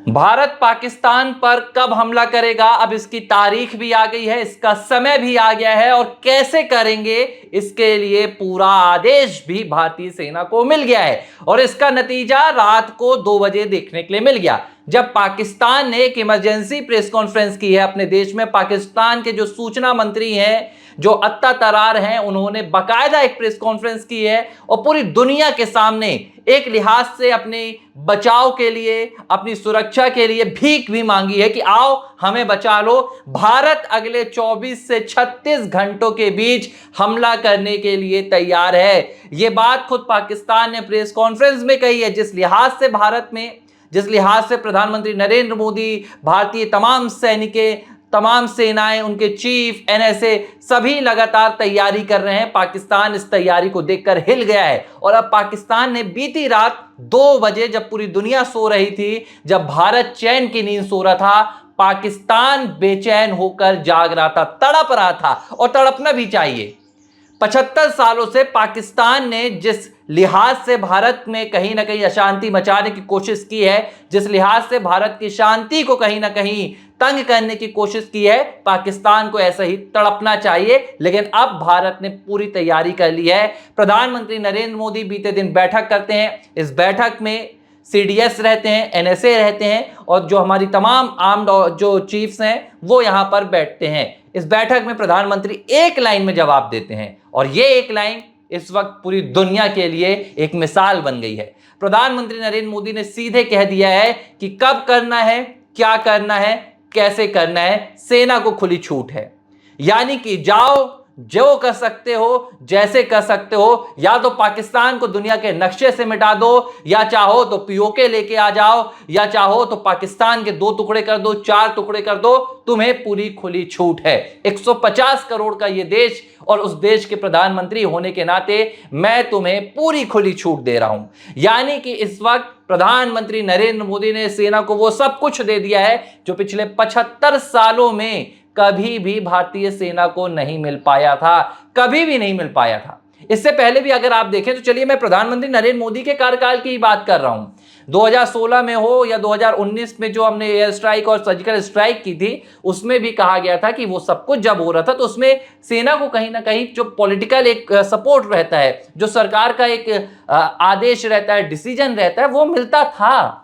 भारत पाकिस्तान पर कब हमला करेगा, अब इसकी तारीख भी आ गई है, इसका समय भी आ गया है और कैसे करेंगे इसके लिए पूरा आदेश भी भारतीय सेना को मिल गया है। और इसका नतीजा रात को 2 बजे देखने के लिए मिल गया, जब पाकिस्तान ने एक इमरजेंसी प्रेस कॉन्फ्रेंस की है अपने देश में। पाकिस्तान के जो सूचना मंत्री हैं, जो अत्ता तरार हैं, उन्होंने बाकायदा एक प्रेस कॉन्फ्रेंस की है और पूरी दुनिया के सामने एक लिहाज से अपने बचाव के लिए, अपनी सुरक्षा के लिए भीख भी मांगी है कि आओ हमें बचा लो। भारत अगले 24 से 36 घंटों के बीच हमला करने के लिए तैयार है। यह बात खुद पाकिस्तान ने प्रेस कॉन्फ्रेंस में कही है। जिस लिहाज से भारत में, जिस लिहाज से प्रधानमंत्री नरेंद्र मोदी, भारतीय तमाम सैनिकें, तमाम सेनाएं, उनके चीफ, एनएसए सभी लगातार तैयारी कर रहे हैं, पाकिस्तान इस तैयारी को देखकर हिल गया है। और अब पाकिस्तान ने बीती रात 2 बजे, जब पूरी दुनिया सो रही थी, जब भारत चैन की नींद सो रहा था, पाकिस्तान बेचैन होकर जाग रहा था, तड़प रहा था और तड़पना भी चाहिए। 75 सालों से पाकिस्तान ने जिस लिहाज से भारत में कहीं ना कहीं अशांति मचाने की कोशिश की है, जिस लिहाज से भारत की शांति को कहीं ना कहीं तंग करने की कोशिश की है, पाकिस्तान को ऐसा ही तड़पना चाहिए। लेकिन अब भारत ने पूरी तैयारी कर ली है। प्रधानमंत्री नरेंद्र मोदी बीते दिन बैठक करते हैं। इस बैठक में सीडीएस रहते हैं, एनएसए रहते हैं और जो हमारी तमाम आर्म्ड जो चीफ्स हैं वो यहां पर बैठते हैं। इस बैठक में प्रधानमंत्री एक लाइन में जवाब देते हैं और ये एक लाइन इस वक्त पूरी दुनिया के लिए एक मिसाल बन गई है। प्रधानमंत्री नरेंद्र मोदी ने सीधे कह दिया है कि कब करना है, क्या करना है, कैसे करना है, सेना को खुली छूट है। यानी कि जाओ, जो कर सकते हो, जैसे कर सकते हो, या तो पाकिस्तान को दुनिया के नक्शे से मिटा दो, या चाहो तो पीओके लेके आ जाओ, या चाहो तो पाकिस्तान के 2 टुकड़े कर दो, 4 टुकड़े कर दो, तुम्हें पूरी खुली छूट है। 150 करोड़ का यह देश और उस देश के प्रधानमंत्री होने के नाते मैं तुम्हें पूरी खुली छूट दे रहा हूं। यानी कि इस वक्त प्रधानमंत्री नरेंद्र मोदी ने सेना को वो सब कुछ दे दिया है जो पिछले 75 सालों में कभी भी भारतीय सेना को नहीं मिल पाया था, कभी भी नहीं मिल पाया था। इससे पहले भी अगर आप देखें तो, चलिए मैं प्रधानमंत्री नरेंद्र मोदी के कार्यकाल की ही बात कर रहा हूं, 2016 में हो या 2019 में जो हमने एयर स्ट्राइक और सर्जिकल स्ट्राइक की थी, उसमें भी कहा गया था कि वो सब कुछ जब हो रहा था तो उसमें सेना को कहीं ना कहीं जो पॉलिटिकल एक सपोर्ट रहता है, जो सरकार का एक आदेश रहता है, डिसीजन रहता है, वो मिलता था,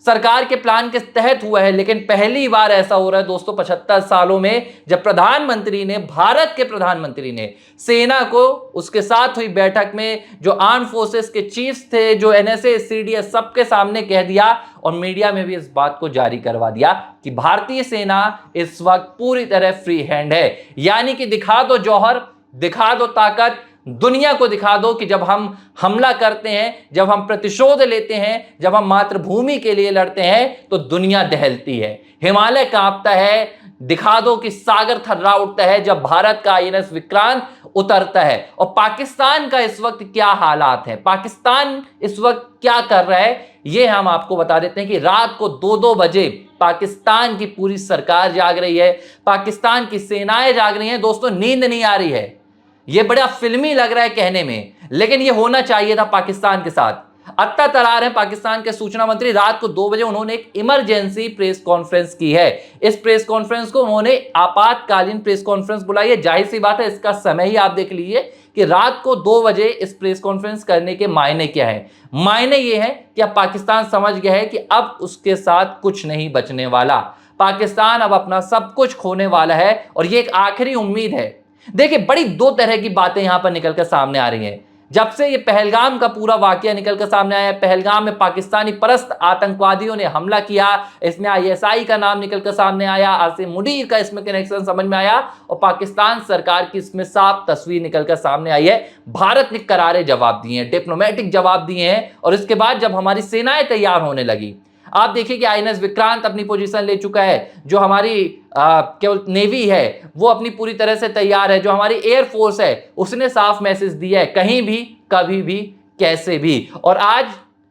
सरकार के प्लान के तहत हुआ है। लेकिन पहली बार ऐसा हो रहा है दोस्तों 75 सालों में, जब प्रधानमंत्री ने, भारत के प्रधानमंत्री ने सेना को उसके साथ हुई बैठक में जो आर्म फोर्सेस के चीफ्स थे, जो एनएसए, सीडीएस, सबके सामने कह दिया और मीडिया में भी इस बात को जारी करवा दिया कि भारतीय सेना इस वक्त पूरी तरह फ्री हैंड है। यानी कि दिखा दो जौहर, दिखा दो ताकत, दुनिया को दिखा दो कि जब हम हमला करते हैं, जब हम प्रतिशोध लेते हैं, जब हम मातृभूमि के लिए लड़ते हैं तो दुनिया दहलती है, हिमालय कांपता है। दिखा दो कि सागर थर्रा उठता है जब भारत का आईएनएस विक्रांत उतरता है। और पाकिस्तान का इस वक्त क्या हालात हैं, पाकिस्तान इस वक्त क्या कर रहा है, ये हम आपको बता देते हैं कि रात को 2-2 बजे पाकिस्तान की पूरी सरकार जाग रही है, पाकिस्तान की सेनाएं जाग रही हैं। दोस्तों नींद नहीं आ रही है, ये बड़ा फिल्मी लग रहा है कहने में, लेकिन ये होना चाहिए था पाकिस्तान के साथ। अत्ता तरार है पाकिस्तान के सूचना मंत्री, रात को 2 बजे उन्होंने एक इमरजेंसी प्रेस कॉन्फ्रेंस की है। इस प्रेस कॉन्फ्रेंस को उन्होंने आपातकालीन प्रेस कॉन्फ्रेंस बुलाई है। जाहिर सी बात है, इसका समय ही आप देख लीजिए कि रात को 2 बजे इस प्रेस कॉन्फ्रेंस करने के मायने क्या है। मायने ये है कि अब पाकिस्तान समझ गया है कि अब उसके साथ कुछ नहीं बचने वाला, पाकिस्तान अब अपना सब कुछ खोने वाला है और ये एक आखिरी उम्मीद है। देखिए, बड़ी 2 तरह की बातें यहां पर निकलकर सामने आ रही हैं। जब से ये पहलगाम का पूरा वाकया निकलकर सामने आया, पहलगाम में पाकिस्तानी परस्त आतंकवादियों ने हमला किया, इसमें आईएसआई का नाम निकलकर सामने आया, आसिम मुनीर का इसमें कनेक्शन समझ में आया और पाकिस्तान सरकार की इसमें साफ तस्वीर निकलकर सामने आई है। भारत ने करारे जवाब दिए हैं, डिप्लोमेटिक जवाब दिए हैं। और इसके बाद जब हमारी सेनाएं तैयार होने लगी, आप देखिए कि आईएनएस विक्रांत अपनी पोजीशन ले चुका है, जो हमारी केवल नेवी है वो अपनी पूरी तरह से तैयार है, जो हमारी एयरफोर्स है उसने साफ मैसेज दिया है, कहीं भी, कभी भी, कैसे भी। और आज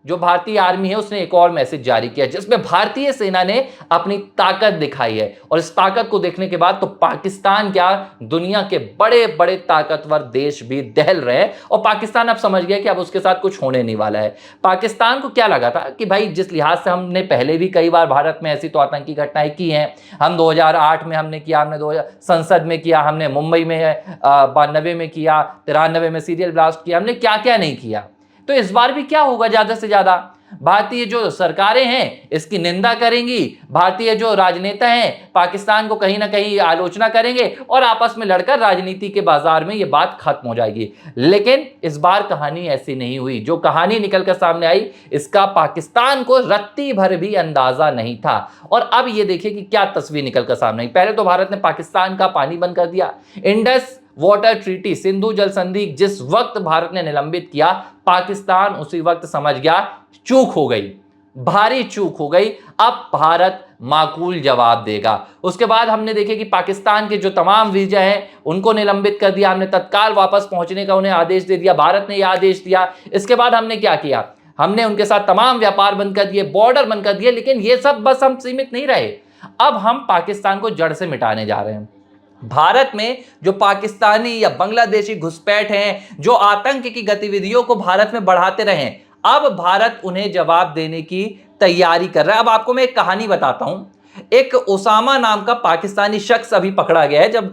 जो भारतीय आर्मी है उसने एक और मैसेज जारी किया जिसमें भारतीय सेना ने अपनी ताकत दिखाई है। और इस ताकत को देखने के बाद तो पाकिस्तान क्या, दुनिया के बड़े बड़े ताकतवर देश भी दहल रहे हैं। और पाकिस्तान अब समझ गया कि अब उसके साथ कुछ होने नहीं वाला है। पाकिस्तान को क्या लगा था कि भाई जिस लिहाज से हमने पहले भी कई बार भारत में ऐसी तो आतंकी घटनाएं की हैं, हम 2008 में हमने किया, हमने 2000 संसद में किया, हमने मुंबई में 92 में किया, 93 में सीरियल ब्लास्ट किया, हमने क्या क्या नहीं किया। तो इस बार भी क्या होगा, ज्यादा से ज्यादा भारतीय जो सरकारें हैं इसकी निंदा करेंगी, भारतीय जो राजनेता हैं पाकिस्तान को कहीं ना कहीं आलोचना करेंगे और आपस में लड़कर राजनीति के बाजार में ये बात खत्म हो जाएगी। लेकिन इस बार कहानी ऐसी नहीं हुई। जो कहानी निकलकर सामने आई इसका पाकिस्तान को रत्ती भर भी अंदाजा नहीं था। और अब ये देखिए कि क्या तस्वीर निकलकर सामने आई। पहले तो भारत ने पाकिस्तान का पानी बंद कर दिया। इंडस वाटर ट्रीटी, सिंधु जल संधि जिस वक्त भारत ने निलंबित किया, पाकिस्तान उसी वक्त समझ गया चूक हो गई, भारी चूक हो गई, अब भारत माकूल जवाब देगा। उसके बाद हमने देखे कि पाकिस्तान के जो तमाम वीजा हैं उनको निलंबित कर दिया, हमने तत्काल वापस पहुंचने का उन्हें आदेश दे दिया, भारत ने यह आदेश दिया। इसके बाद हमने क्या किया, हमने उनके साथ तमाम व्यापार बंद कर दिए, बॉर्डर बंद कर दिए। लेकिन ये सब बस हम सीमित नहीं रहे, अब हम पाकिस्तान को जड़ से मिटाने जा रहे हैं। भारत में जो पाकिस्तानी या बांग्लादेशी घुसपैठ हैं, जो आतंक की गतिविधियों को भारत में बढ़ाते रहे, अब भारत उन्हें जवाब देने की तैयारी कर रहा है। अब आपको मैं एक कहानी बताता हूं। एक ओसामा नाम का पाकिस्तानी शख्स अभी पकड़ा गया है। जब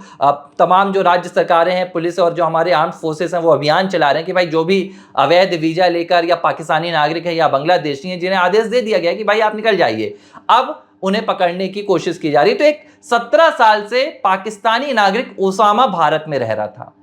तमाम जो राज्य सरकारें हैं, पुलिस और जो हमारे आर्म्ड फोर्सेस हैं वो अभियान चला रहे हैं कि भाई जो भी अवैध वीजा लेकर या पाकिस्तानी नागरिक है या बांग्लादेशी हैं जिन्हें आदेश दे दिया गया है कि भाई आप निकल जाइए, अब उन्हें पकड़ने की कोशिश की जा रही है। तो एक 17 साल से पाकिस्तानी नागरिक ओसामा भारत में रह रहा था।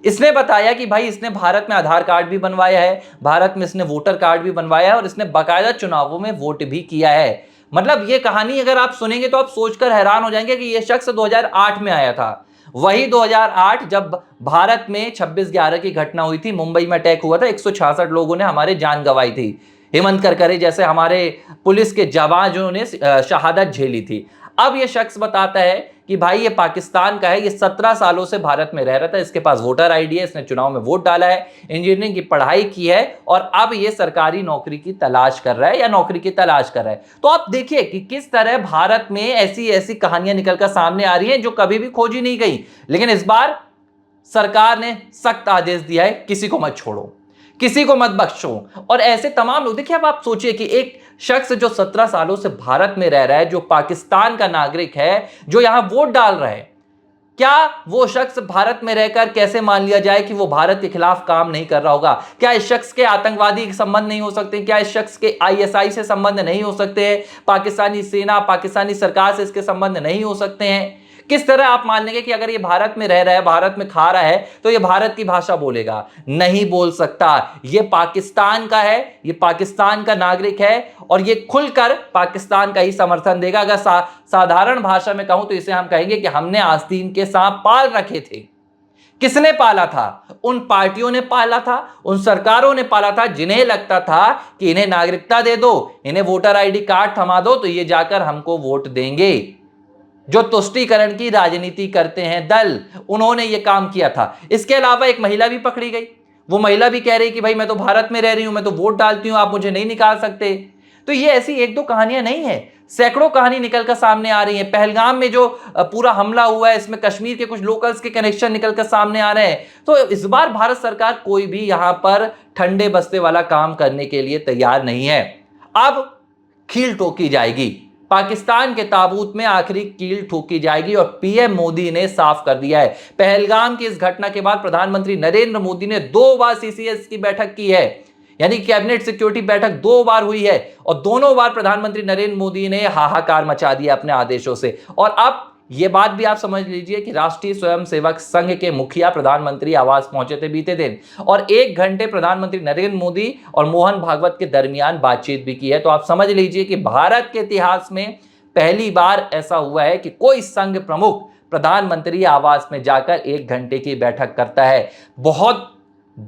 इसने बताया कि भाई इसने भारत में आधार कार्ड भी बनवाया है, भारत में इसने वोटर कार्ड भी बनवाया है और इसने बाकायदा चुनावों में वोट भी किया है। मतलब ये कहानी अगर आप सुनेंगे तो आप सोचकर हैरान हो जाएंगे कि ये शख्स 2008 में आया था। वही 2008 जब भारत में 26/11 की घटना हुई थी, मुंबई में अटैक हुआ था, 166 लोगों ने हमारे जान गंवाई थी। हेमंत करकरे जैसे हमारे पुलिस के जवानों ने शहादत झेली थी। अब ये शख्स बताता है कि भाई ये पाकिस्तान का है, ये 17 सालों से भारत में रह रहा था, इसके पास वोटर आईडी है, इसने चुनाव में वोट डाला है, इंजीनियरिंग की पढ़ाई की है और अब ये सरकारी नौकरी की तलाश कर रहा है या नौकरी की तलाश कर रहा है। तो आप देखिए कि किस तरह भारत में ऐसी ऐसी कहानियां निकलकर सामने आ रही हैं जो कभी भी खोजी नहीं गई। लेकिन इस बार सरकार ने सख्त आदेश दिया है, किसी को मत छोड़ो, किसी को मत बख्शो। और ऐसे तमाम लोग, देखिए अब आप सोचिए कि एक शख्स जो 17 सालों से भारत में रह रहा है, जो पाकिस्तान का नागरिक है, जो यहां वोट डाल रहा है, क्या वो शख्स भारत में रहकर कैसे मान लिया जाए कि वो भारत के खिलाफ काम नहीं कर रहा होगा? क्या इस शख्स के आतंकवादी संबंध नहीं हो सकते? क्या इस शख्स के आईएसआई से संबंध नहीं हो सकते हैं? पाकिस्तानी सेना, पाकिस्तानी सरकार से इसके संबंध नहीं हो सकते हैं? किस तरह आप मान लेंगे कि अगर ये भारत में रह रहा है, भारत में खा रहा है, तो ये भारत की भाषा बोलेगा? नहीं बोल सकता। ये पाकिस्तान का है, ये पाकिस्तान का नागरिक है और ये खुलकर पाकिस्तान का ही समर्थन देगा। अगर साधारण भाषा में कहूं तो इसे हम कहेंगे कि हमने आस्तीन के सांप पाल रखे थे। किसने पाला था? उन पार्टियों ने पाला था, उन सरकारों ने पाला था जिन्हें लगता था कि इन्हें नागरिकता दे दो, इन्हें वोटर आईडी कार्ड थमा दो तो ये जाकर हमको वोट देंगे। जो तुष्टीकरण की राजनीति करते हैं दल, उन्होंने यह काम किया था। इसके अलावा एक महिला भी पकड़ी गई। वो महिला भी कह रही कि भाई मैं तो भारत में रह रही हूं, मैं तो वोट डालती हूं, आप मुझे नहीं निकाल सकते। तो ये ऐसी एक दो कहानियां नहीं है, सैकड़ों कहानी निकलकर सामने आ रही है। पहलगाम में जो पूरा हमला हुआ है, इसमें कश्मीर के कुछ लोकल्स के कनेक्शन निकलकर सामने आ रहे हैं। तो इस बार भारत सरकार कोई भी यहां पर ठंडे बस्ते वाला काम करने के लिए तैयार नहीं है। अब कील ठोकी जाएगी, पाकिस्तान के ताबूत में आखिरी कील ठोकी जाएगी। और पीएम मोदी ने साफ कर दिया है, पहलगाम की इस घटना के बाद प्रधानमंत्री नरेंद्र मोदी ने 2 बार सीसीएस की बैठक की है, यानी कैबिनेट सिक्योरिटी बैठक 2 बार हुई है और दोनों बार प्रधानमंत्री नरेंद्र मोदी ने हाहाकार मचा दिया अपने आदेशों से। और अब यह बात भी आप समझ लीजिए कि राष्ट्रीय स्वयंसेवक संघ के मुखिया प्रधानमंत्री आवास पहुंचे थे बीते दिन और 1 घंटे प्रधानमंत्री नरेंद्र मोदी और मोहन भागवत के दरमियान बातचीत भी की है। तो आप समझ लीजिए कि भारत के इतिहास में पहली बार ऐसा हुआ है कि कोई संघ प्रमुख प्रधानमंत्री आवास में जाकर 1 घंटे की बैठक करता है। बहुत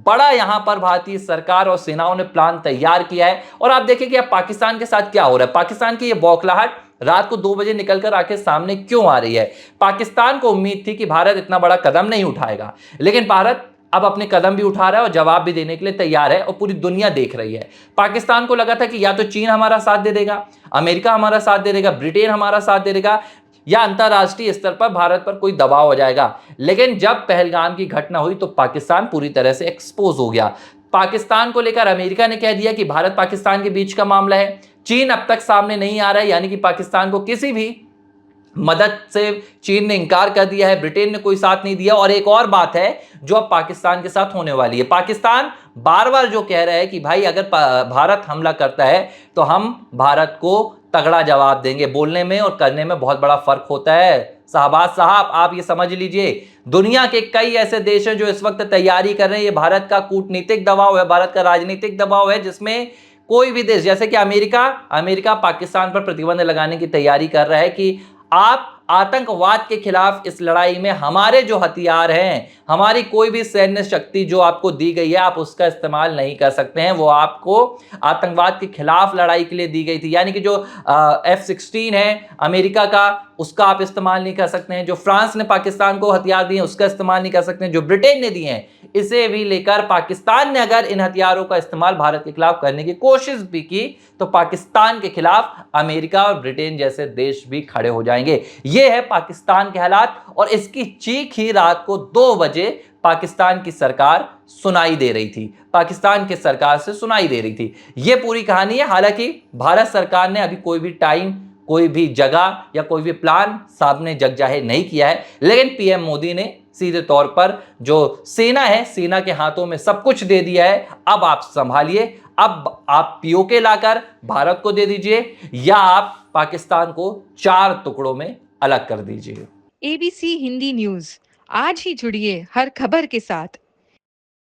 बड़ा यहां पर भारतीय सरकार और सेनाओं ने प्लान तैयार किया है। और आप देखिए कि अब पाकिस्तान के साथ क्या हो रहा है। पाकिस्तान की यह बौखलाहट रात को 2 बजे निकलकर आके सामने क्यों आ रही है? पाकिस्तान को उम्मीद थी कि भारत इतना बड़ा कदम नहीं उठाएगा, लेकिन भारत अब अपने कदम भी उठा रहा है और जवाब भी देने के लिए तैयार है और पूरी दुनिया देख रही है। पाकिस्तान को लगा था कि या तो चीन हमारा साथ दे देगा, अमेरिका हमारा साथ दे देगा, ब्रिटेन हमारा साथ दे देगा, या अंतरराष्ट्रीय स्तर पर भारत पर कोई दबाव हो जाएगा। लेकिन जब पहलगाम की घटना हुई तो पाकिस्तान पूरी तरह से एक्सपोज हो गया। पाकिस्तान को लेकर अमेरिका ने कह दिया कि भारत पाकिस्तान के बीच का मामला है। चीन अब तक सामने नहीं आ रहा है, यानी कि पाकिस्तान को किसी भी मदद से चीन ने इंकार कर दिया है, ब्रिटेन ने कोई साथ नहीं दिया। और एक और बात है जो अब पाकिस्तान के साथ होने वाली है, पाकिस्तान बार बार जो कह रहा है कि भाई अगर भारत हमला करता है तो हम भारत को तगड़ा जवाब देंगे। बोलने में और करने में बहुत बड़ा फर्क होता है शाहबाज साहब, आप ये समझ लीजिए। दुनिया के कई ऐसे देश हैं जो इस वक्त तैयारी कर रहे हैं। ये भारत का कूटनीतिक दबाव है, भारत का राजनीतिक दबाव है, जिसमें कोई भी देश जैसे कि अमेरिका पाकिस्तान पर प्रतिबंध लगाने की तैयारी कर रहा है कि आप आतंकवाद के खिलाफ इस लड़ाई में हमारे जो हथियार हैं, हमारी कोई भी सैन्य शक्ति जो आपको दी गई है, आप उसका इस्तेमाल नहीं कर सकते हैं। वो आपको आतंकवाद के खिलाफ लड़ाई के लिए दी गई थी, यानी कि जो F-16 है अमेरिका का, उसका आप इस्तेमाल नहीं कर सकते हैं। जो फ्रांस ने पाकिस्तान को हथियार दिए उसका इस्तेमाल नहीं कर सकते हैं। जो ब्रिटेन ने दिए हैं, इसे भी लेकर पाकिस्तान ने अगर इन हथियारों का इस्तेमाल भारत के खिलाफ करने की कोशिश भी की तो पाकिस्तान के खिलाफ अमेरिका और ब्रिटेन जैसे देश भी खड़े हो जाएंगे। ये है पाकिस्तान के हालात, और इसकी चीख ही रात को 2 बजे पाकिस्तान की सरकार सुनाई दे रही थी, पाकिस्तान की सरकार से सुनाई दे रही थी। यह पूरी कहानी है। हालांकि भारत सरकार ने अभी कोई भी टाइम, कोई भी जगह या कोई भी प्लान सामने जग जाहिर नहीं किया है, लेकिन पीएम मोदी ने सीधे तौर पर जो सेना है, सेना के हाथों में सब कुछ दे दिया है। अब आप संभालिए, अब आप पीओके लाकर भारत को दे दीजिए या आप पाकिस्तान को 4 टुकड़ों में अलग कर दीजिए। एबीसी हिंदी न्यूज, आज ही जुड़िए हर खबर के साथ।